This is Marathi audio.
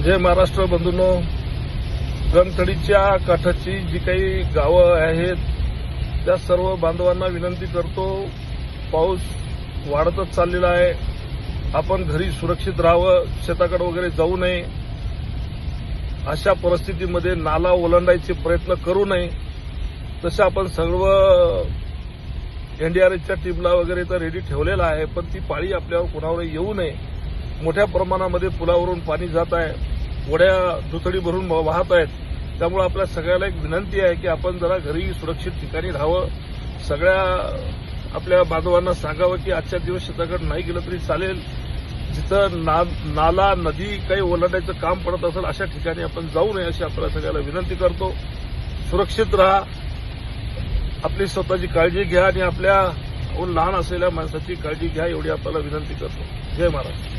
जय महाराष्ट्र बंधूंनो, गंगथडीच्या काठाची जी काही गावं आहेत त्या सर्व बांधवांना विनंती करतो, पाऊस वाढतच चाललेला आहे. आपण घरी सुरक्षित राहावं, शेताकडे वगैरे जाऊ नये. अशा परिस्थितीमध्ये नाला ओलांडायचे प्रयत्न करू नये. तसं आपण सर्व एनडीआरएफच्या टीमला वगैरे तर रेडी ठेवलेला आहे, पण ती पाळी आपल्यावर कोणावर येऊ नये. मोठ्या प्रमाणामध्ये पुलावरून पाणी जात आहे, वड्या दुथडी भरून वाहत आहेत. त्यामुळे आपल्या सगळ्याला एक विनंती आहे की आपण जरा घरी सुरक्षित ठिकाणी राहावं. सगळ्या आपल्या बांधवांना सांगावं की आजच्या दिवस शेताकडे नाही गेलं तरी चालेल. जिथं नाला नदी काही ओलांडायचं काम पडत असेल अशा ठिकाणी आपण जाऊ नये अशी आपल्या सगळ्याला विनंती करतो. सुरक्षित राहा, आपली स्वतःची काळजी घ्या आणि आपल्या लहान असलेल्या माणसाची काळजी घ्या एवढी आपल्याला विनंती करतो. जय महाराज.